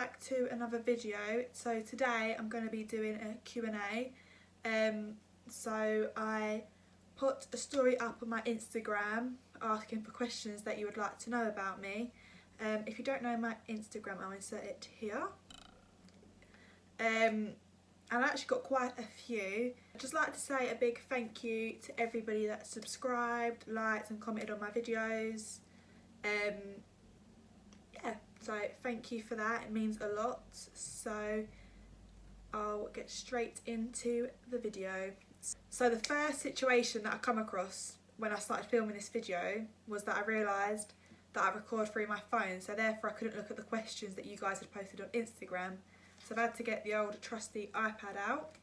back to another video. So today I'm going to be doing a Q&A. So I put a story up on my Instagram asking for questions that you would like to know about me. If you don't know my Instagram, I'll insert it here. And I actually got quite a few. I'd just like to say a big thank you to everybody that subscribed, liked and commented on my videos. Yeah, so thank you for that, it means a lot. So I'll get straight into the video. So the first situation that I come across when I started filming this video was that I realised that I record through my phone, so therefore I couldn't look at the questions that you guys had posted on Instagram. So I've had to get the old trusty iPad out.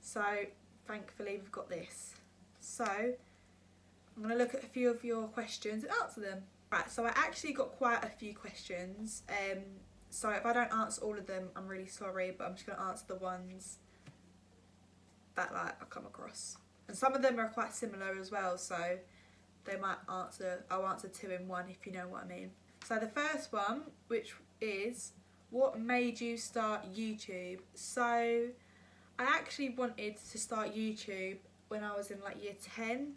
So thankfully we've got this. So I'm going to look at a few of your questions and answer them. Right, so I actually got quite a few questions. So if I don't answer all of them, I'm really sorry, but I'm just going to answer the ones that I come across. And some of them are quite similar as well, so I'll answer two in one, if you know what I mean. So the first one, which is, what made you start YouTube? So I actually wanted to start YouTube when I was in like year 10.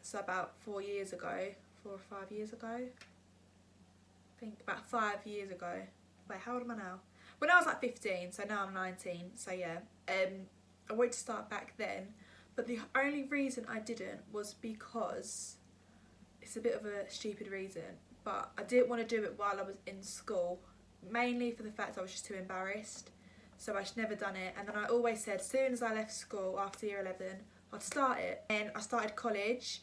So about 4 years ago, 4 or 5 years ago. I think about 5 years ago. Wait, how old am I now? When I was like 15, so now I'm 19, so yeah. I wanted to start back then, but the only reason I didn't was because, it's a bit of a stupid reason, but I didn't want to do it while I was in school, mainly for the fact I was just too embarrassed, so I just never done it. And then I always said, as soon as I left school after year 11, I'd start it. And I started college,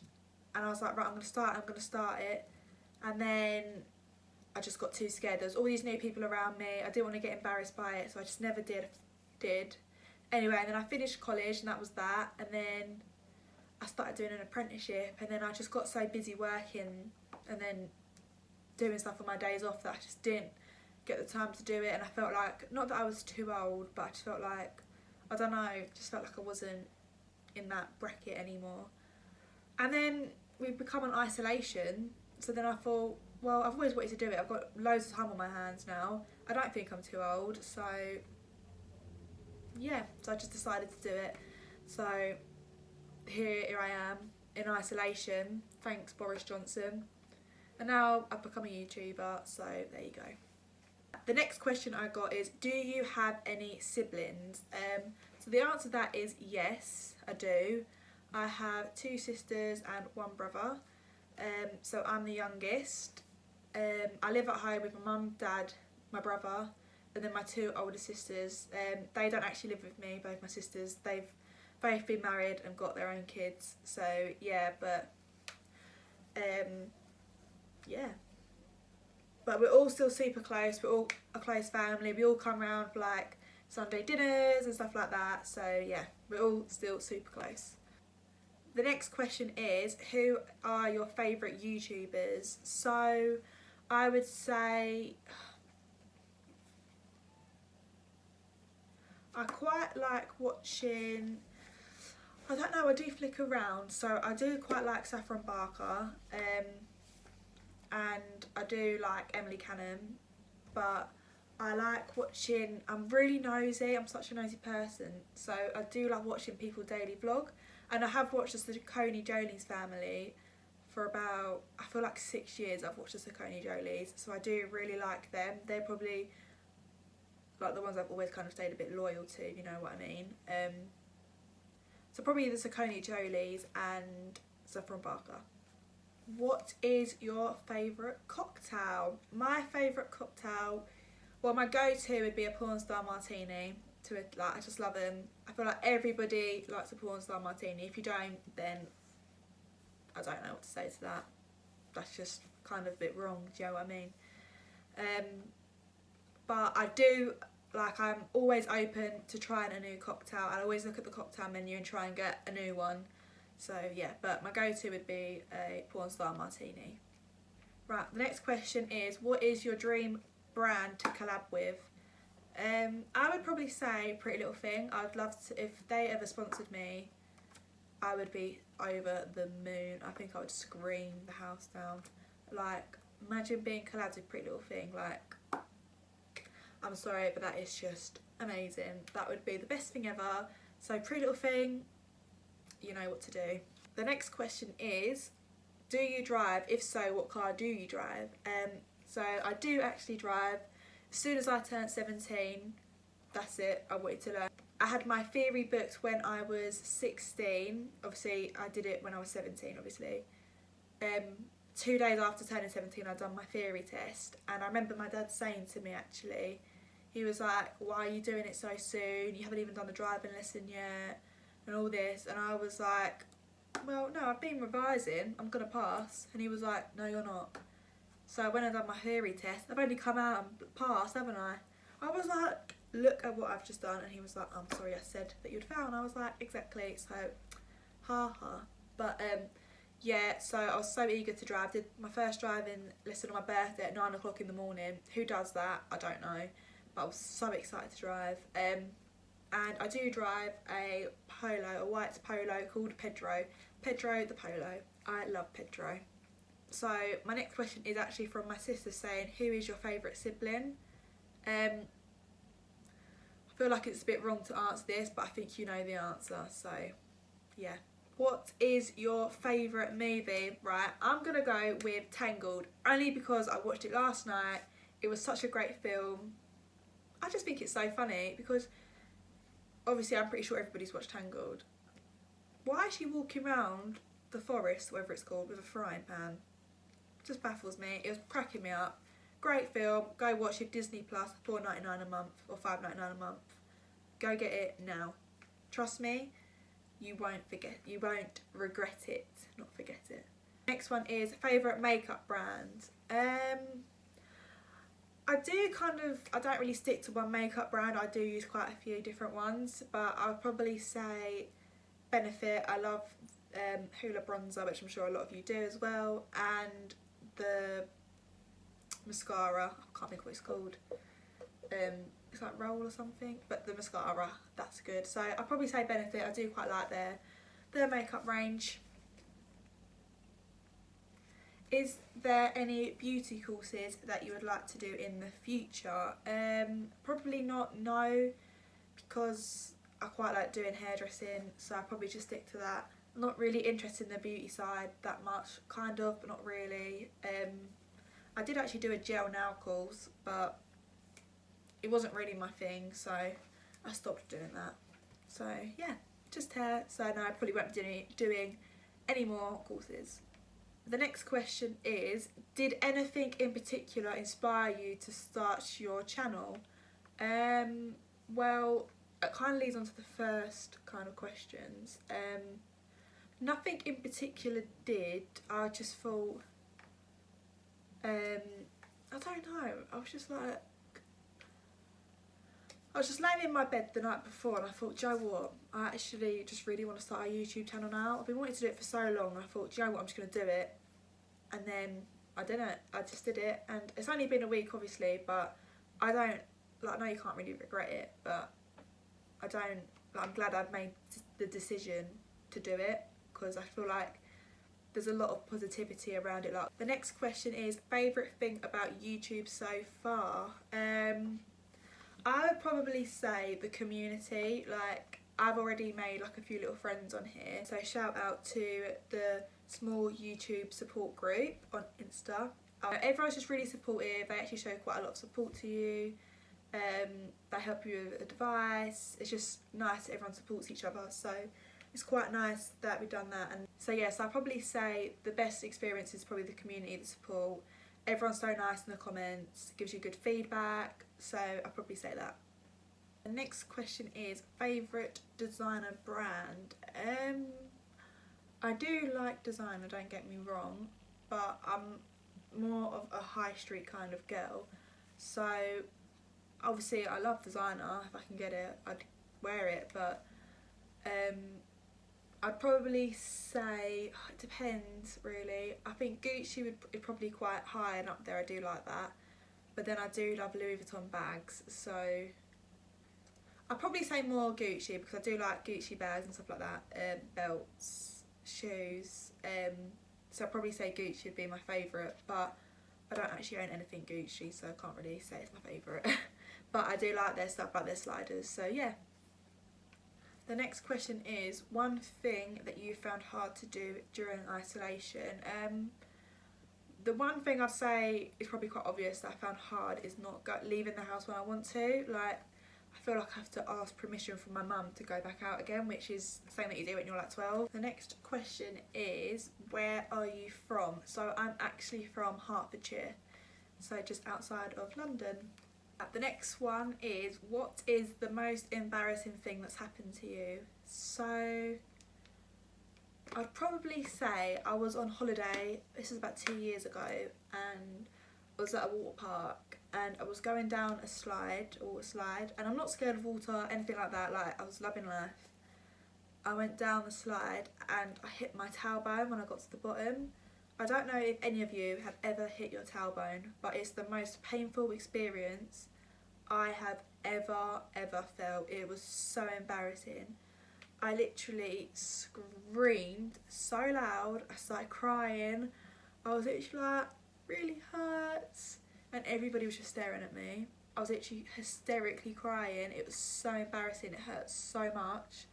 and I was like, right, I'm going to start it, and then I just got too scared. There was all these new people around me, I didn't want to get embarrassed by it, so I just never did. Anyway, and then I finished college, and that was that, and then I started doing an apprenticeship, and then I just got so busy working and then doing stuff on my days off that I just didn't get the time to do it. And I felt like, not that I was too old, but I just felt like, I don't know, just felt like I wasn't in that bracket anymore. And then we've become in isolation, so then I thought, well, I've always wanted to do it, I've got loads of time on my hands now, I don't think I'm too old, so yeah, so I just decided to do it. So here I am in isolation, thanks Boris Johnson, and now I've become a YouTuber, so there you go. The next question I got is, do you have any siblings? So the answer to that is yes, I do. I have 2 sisters and 1 brother, so I'm the youngest. I live at home with my mum, dad, my brother, and then my 2 older sisters. They don't actually live with me, both my sisters. They've both been married and got their own kids, so yeah, but yeah. But we're all still super close, we're all a close family, we all come round for like Sunday dinners and stuff like that, so yeah, we're all still super close. The next question is, who are your favourite YouTubers? So I would say I quite like watching, I don't know, I do flick around, so I do quite like Saffron Barker, and I do like Emily Cannon, but I like watching, I'm really nosy, I'm such a nosy person, so I do like watching people daily vlog, and I have watched the Coney Jolie's family for about, I feel like 6 years I've watched the Coney Jolies, so I do really like them. They're probably like the ones I've always kind of stayed a bit loyal to, if you know what I mean. So probably the Coney Jolies and Saffron Barker. What is your favourite cocktail? My favourite cocktail, well, my go-to would be a porn star martini. Like, I just love them. I feel like everybody likes a porn star martini. If you don't, then I don't know what to say to that. That's just kind of a bit wrong, do you know what I mean? But I do, like, I'm always open to trying a new cocktail. I always look at the cocktail menu and try and get a new one. So yeah, but my go-to would be a porn star martini. Right, the next question is, what is your dream brand to collab with? I would probably say Pretty Little Thing. I'd love to, if they ever sponsored me, I would be over the moon. I think I would scream the house down. Like, imagine being collabed with Pretty Little Thing, like, I'm sorry, but that is just amazing. That would be the best thing ever. So Pretty Little Thing, you know what to do. The next question is, do you drive? If so, what car do you drive? So I do actually drive. As soon as I turned 17, that's it, I wanted to learn. I had my theory booked when I was 16. Obviously, I did it when I was 17, obviously. 2 days after turning 17, I'd done my theory test. And I remember my dad saying to me, actually, he was like, why are you doing it so soon? You haven't even done the driving lesson yet, and all this. And I was like, well, no, I've been revising, I'm going to pass. And he was like, no, you're not. So when I done my theory test, I've only come out and passed, haven't I? I was like, look at what I've just done. And he was like, I'm sorry, I said that you'd fail. And I was like, exactly. So, ha ha. But yeah, so I was so eager to drive. Did my first driving lesson on my birthday at 9 o'clock in the morning. Who does that? I don't know. But I was so excited to drive. And I do drive a Polo, a white Polo called Pedro. Pedro the Polo. I love Pedro. So my next question is actually from my sister saying, who is your favourite sibling? I feel like it's a bit wrong to answer this, but I think you know the answer, so yeah. What is your favourite movie? Right, I'm going to go with Tangled, only because I watched it last night. It was such a great film. I just think it's so funny because obviously I'm pretty sure everybody's watched Tangled. Why is she walking around the forest, whatever it's called, with a frying pan? It just baffles me. It was cracking me up. Great film. Go watch it. Disney Plus, $4.99 a month or $5.99 a month. Go get it now. Trust me, you won't forget. You won't regret it. Not forget it. Next one is favourite makeup brand. I don't really stick to one makeup brand. I do use quite a few different ones, but I'll probably say Benefit. I love Hoola bronzer, which I'm sure a lot of you do as well, and the mascara, I can't think what it's called, it's like Roll or something, but the mascara, that's good. So I'll probably say Benefit. I do quite like their makeup range. Is there any beauty courses that you would like to do in the future? Probably not, no, because I quite like doing hairdressing, so I'll probably just stick to that. I'm not really interested in the beauty side that much, kind of, but not really. I did actually do a gel nail course, but it wasn't really my thing, so I stopped doing that. So yeah, just hair. So no, I probably won't be doing any more courses. The next question is, did anything in particular inspire you to start your channel? Well, it kind of leads on to the first kind of questions. Nothing in particular did. I just thought, I don't know, I was just laying in my bed the night before and I thought, do you know what, I actually just really want to start a YouTube channel now. I've been wanting to do it for so long, and I thought, do you know what, I'm just going to do it. And then I didn't, I just did it, and it's only been a week obviously, but I don't, like, I know you can't really regret it, but I'm glad I've made the decision to do it, because I feel like there's a lot of positivity around it. Like, the next question is, favourite thing about YouTube so far? I would probably say the community. Like, I've already made like a few little friends on here, so shout out to the small YouTube support group on Insta. Everyone's just really supportive. They actually show quite a lot of support to you. They help you with advice. It's just nice that everyone supports each other, so it's quite nice that we've done that. And so yes, I'd probably say the best experience is probably the community, the support. Everyone's so nice in the comments, gives you good feedback, so I'd probably say that. The next question is favourite designer brand. I do like designer, don't get me wrong, but I'm more of a high street kind of girl, so obviously I love designer. If I can get it, I'd wear it, but I'd probably say, it depends really. I think Gucci would probably quite high and up there. I do like that, but then I do love Louis Vuitton bags, so I'd probably say more Gucci, because I do like Gucci bags and stuff like that, belts, shoes, so I'd probably say Gucci would be my favourite, but I don't actually own anything Gucci, so I can't really say it's my favourite. but I do like their stuff, like their sliders. So yeah. The next question is, one thing that you found hard to do during isolation. The one thing I'd say is probably quite obvious that I found hard is not leaving the house when I want to. Like, I feel like I have to ask permission from my mum to go back out again, which is the same that you do when you're like 12. The next question is, where are you from? So I'm actually from Hertfordshire, so just outside of London. The next one is, what is the most embarrassing thing that's happened to you? So I'd probably say I was on holiday, this is about 2 years ago, and I was at a water park and I was going down a water slide, and I'm not scared of water, anything like that, like I was loving life. I went down the slide and I hit my tailbone when I got to the bottom. I don't know if any of you have ever hit your tailbone, but it's the most painful experience I have ever felt. It was so embarrassing. I literally screamed so loud, I started crying. I was literally like, really hurts, and everybody was just staring at me. I was literally hysterically crying. It was so embarrassing, it hurt so much.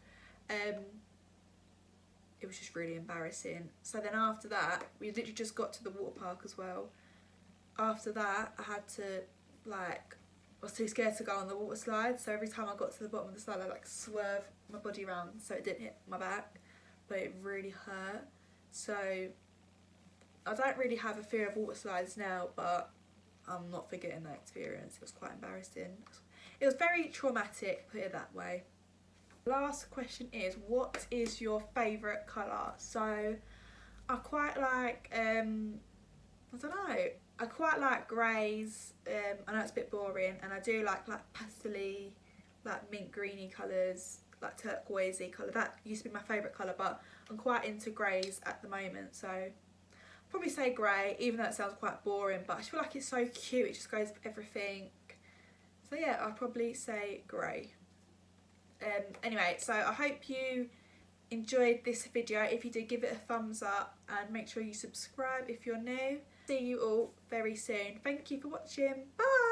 It was just really embarrassing. So then after that, we literally just got to the water park as well. After that, I had to, like, I was too scared to go on the water slide, so every time I got to the bottom of the slide, I like swerve my body around so it didn't hit my back, but it really hurt. So I don't really have a fear of water slides now, but I'm not forgetting that experience. It was quite embarrassing. It was very traumatic, put it that way. Last question is, what is your favourite colour? So I quite like, I don't know, I quite like greys. I know it's a bit boring, and I do like pastel-y, like mint greeny colours, like turquoisey colour. That used to be my favourite colour, but I'm quite into greys at the moment, so I'll probably say grey, even though it sounds quite boring, but I just feel like it's so cute, it just goes with everything. So yeah, I'll probably say grey. Anyway, so I hope you enjoyed this video. If you did, give it a thumbs up and make sure you subscribe if you're new. See you all very soon. Thank you for watching. Bye!